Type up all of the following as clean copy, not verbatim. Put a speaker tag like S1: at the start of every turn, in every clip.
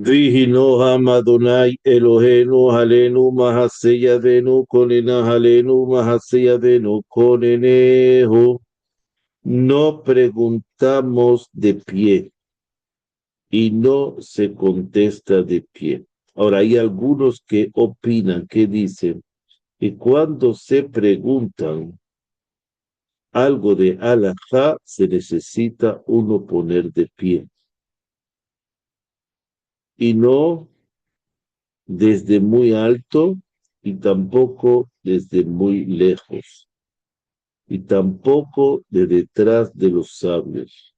S1: Vihinoha Madonai Elohenu Halenu Mahaseya Venu Konena Halenu Mahaseya Venu Konenehu. No preguntamos de pie y no se contesta de pie. Ahora, hay algunos que opinan, que dicen que cuando se preguntan algo de halajá, se necesita uno poner de pie. Y no desde muy alto y tampoco desde muy lejos. Y tampoco de detrás de los sabios.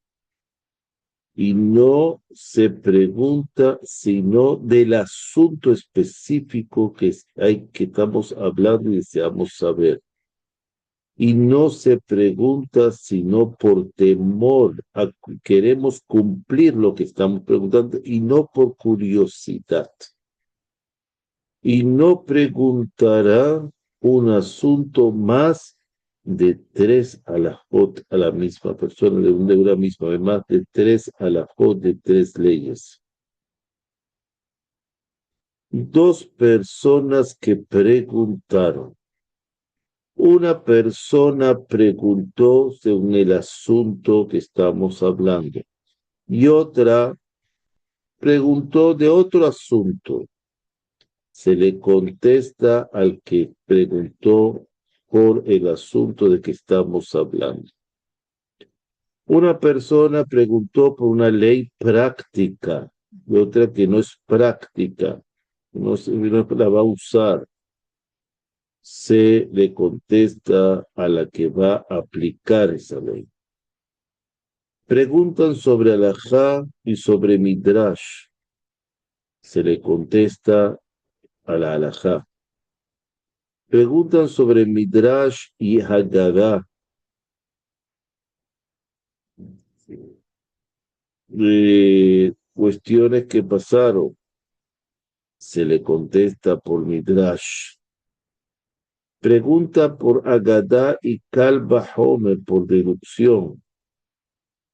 S1: Y no se pregunta sino del asunto específico que estamos hablando y deseamos saber. Y no se pregunta sino por temor, queremos cumplir lo que estamos preguntando y no por curiosidad. Y no preguntará un asunto más de 3 alajot a la misma persona, de una misma, además de 3 alajot de 3 leyes. Dos personas que preguntaron. Una persona preguntó según el asunto que estamos hablando y otra preguntó de otro asunto. Se le contesta al que preguntó por el asunto de que estamos hablando. Una persona preguntó por una ley práctica y otra que no es práctica, no la va a usar. Se le contesta a la que va a aplicar esa ley. Preguntan sobre alajá y sobre midrash. Se le contesta a la alajá. Preguntan sobre midrash y Haggadah. Cuestiones que pasaron. Se le contesta por midrash. Pregunta por Haggadah y Kalba Homer por deducción.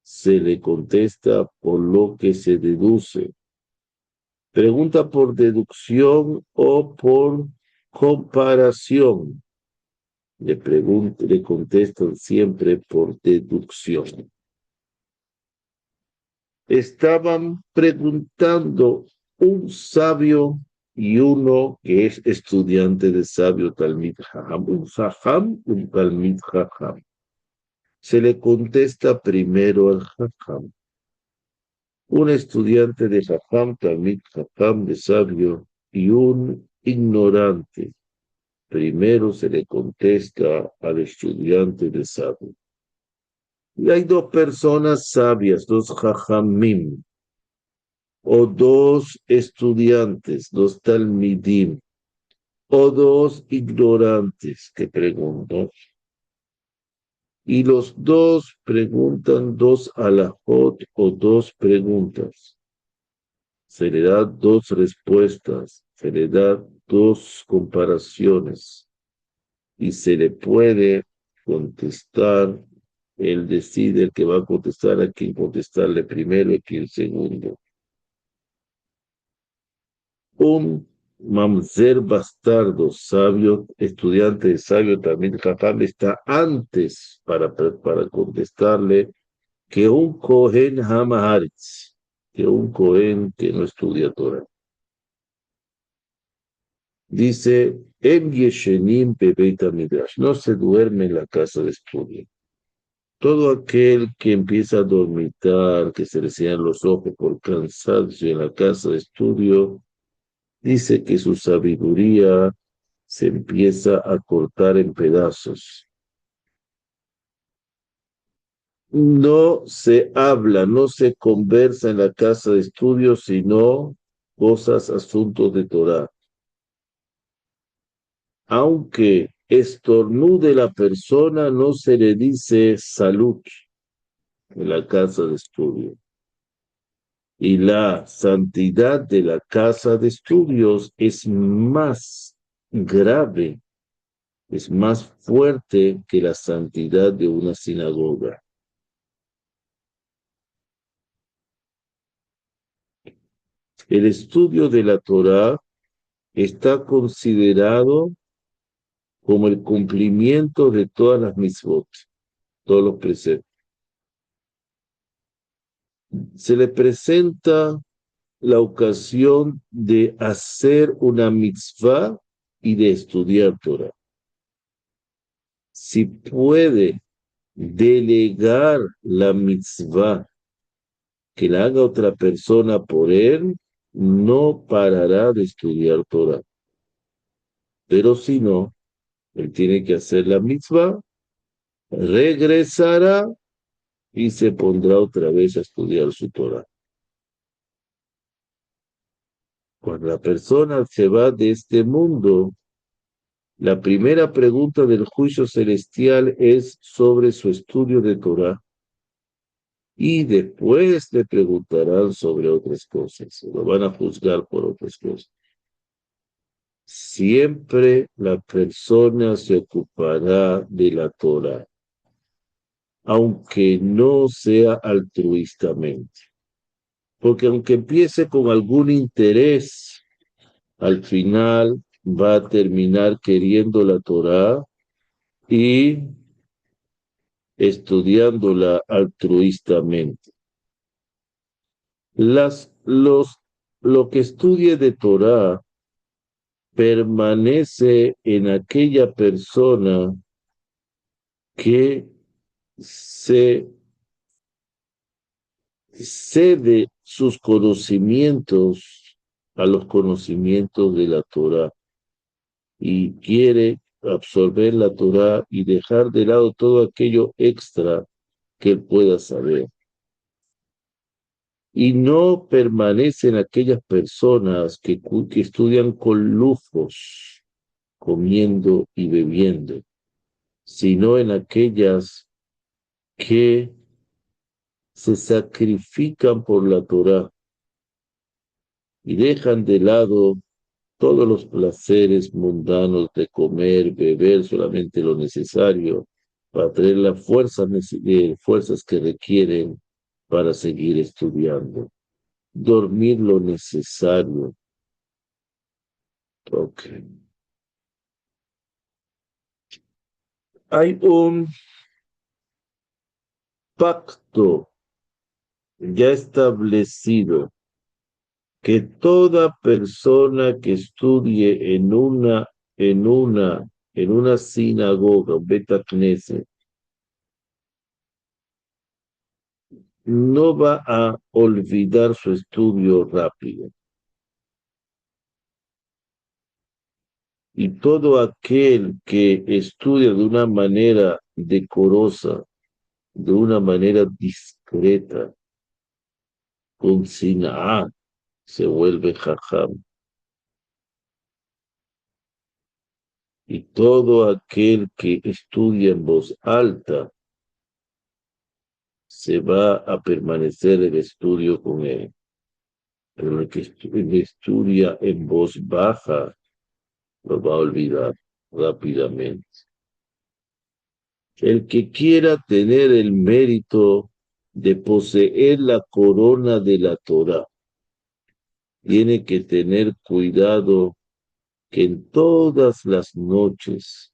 S1: Se le contesta por lo que se deduce. Pregunta por deducción o por comparación. Le contestan siempre por deducción. Estaban preguntando un sabio y uno que es estudiante de sabio Talmid Jajam, un Talmid Jajam. Se le contesta primero al Jajam. Un estudiante de Jajam, Talmid Jajam de sabio, y un ignorante. Primero se le contesta al estudiante de sabio. Y hay dos personas sabias, dos Jajamim, o dos estudiantes, dos Talmidim, o dos ignorantes que preguntan. Y los dos preguntan dos alajot o dos preguntas. Se le da dos respuestas, se le da dos comparaciones y se le puede contestar, él decide el que va a contestar a quien contestarle primero y a quien segundo. Un mamzer bastardo, sabio, estudiante de sabio también, Jajam, está antes para contestarle que un Cohen Hamaharitz, que un Cohen que no estudia Torah. Dice, Em Yeshenim Bebeit Midrash, no se duerme en la casa de estudio. Todo aquel que empieza a dormitar, que se le cierran los ojos por cansancio en la casa de estudio, dice que su sabiduría se empieza a cortar en pedazos. No se habla, no se conversa en la casa de estudio, sino cosas, asuntos de Torah. Aunque estornude la persona, no se le dice salud en la casa de estudio. Y la santidad de la casa de estudios es más grave, es más fuerte que la santidad de una sinagoga. El estudio de la Torá está considerado como el cumplimiento de todas las mitzvot, todos los preceptos. Se le presenta la ocasión de hacer una mitzvah y de estudiar Torah. Si puede delegar la mitzvah que la haga otra persona por él, no parará de estudiar Torah. Pero si no, él tiene que hacer la mitzvah, regresará y se pondrá otra vez a estudiar su Torah. Cuando la persona se va de este mundo, la primera pregunta del juicio celestial es sobre su estudio de Torah y después le preguntarán sobre otras cosas, lo van a juzgar por otras cosas. Siempre la persona se ocupará de la Torah, aunque no sea altruistamente. Porque aunque empiece con algún interés, al final va a terminar queriendo la Torah y estudiándola altruistamente. Lo que estudie de Torah permanece en aquella persona que se cede sus conocimientos a los conocimientos de la Torah y quiere absorber la Torah y dejar de lado todo aquello extra que él pueda saber. Y no permanecen aquellas personas que estudian con lujos, comiendo y bebiendo, sino en aquellas que se sacrifican por la Torah y dejan de lado todos los placeres mundanos de comer, beber solamente lo necesario para tener las fuerzas que requieren para seguir estudiando. Dormir lo necesario. Okay. Hay un pacto ya establecido que toda persona que estudie en una sinagoga, un Bet Knesset, no va a olvidar su estudio rápido. Y todo aquel que estudia de una manera decorosa, de una manera discreta, con sinaa, se vuelve jajam. Y todo aquel que estudia en voz alta, se va a permanecer el estudio con él. Pero el que estudia en voz baja, lo va a olvidar rápidamente. El que quiera tener el mérito de poseer la corona de la Torá, tiene que tener cuidado que en todas las noches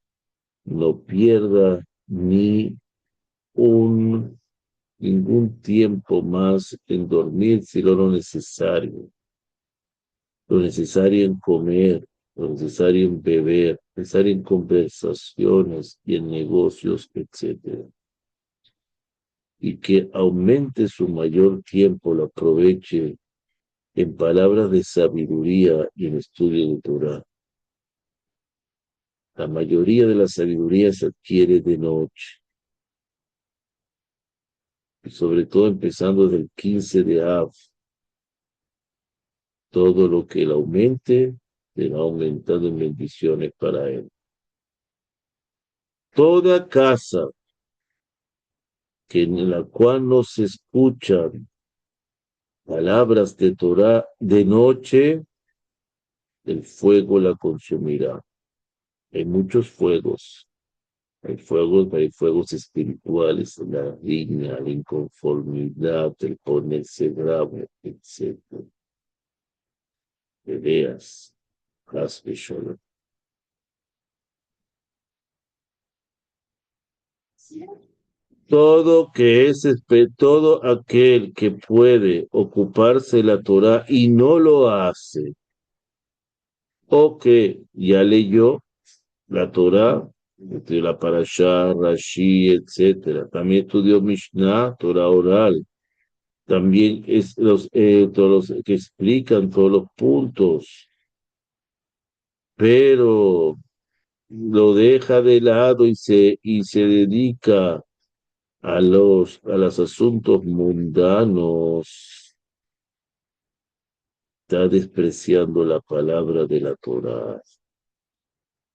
S1: no pierda ningún tiempo más en dormir, sino lo necesario en comer, lo necesario en beber, lo necesario en conversaciones y en negocios, etc. Y que aumente su mayor tiempo, lo aproveche en palabras de sabiduría y en estudio de Torah. La mayoría de la sabiduría se adquiere de noche, y sobre todo empezando desde el 15 de Av. Todo lo que él aumente, le va aumentando en bendiciones para él. Toda casa en la cual no se escuchan palabras de Torah de noche, el fuego la consumirá. Hay muchos fuegos. Hay fuegos espirituales, la riña, la inconformidad, el ponerse bravo, etc. peleas, Haz v'sholom. Todo aquel que puede ocuparse la Torah y no lo hace, o que ya leyó la Torah, entre la Parashá, Rashi, etcétera. También estudió Mishnah, Torah oral. También es todos los que explican todos los puntos, pero lo deja de lado y se dedica a los asuntos mundanos, está despreciando la palabra de la Torah.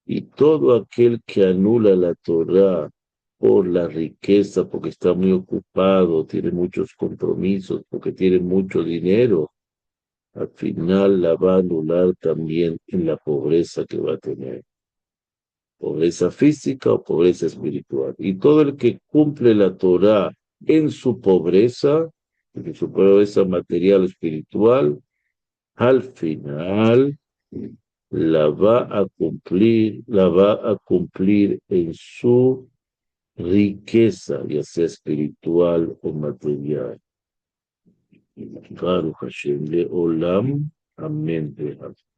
S1: Y todo aquel que anula la Torah por la riqueza, porque está muy ocupado, tiene muchos compromisos, porque tiene mucho dinero, al final la va a anular también en la pobreza que va a tener. Pobreza física o pobreza espiritual. Y todo el que cumple la Torah en su pobreza material o espiritual, al final la va a cumplir en su riqueza, ya sea espiritual o material. Baruch Hashem Leolam. Amén.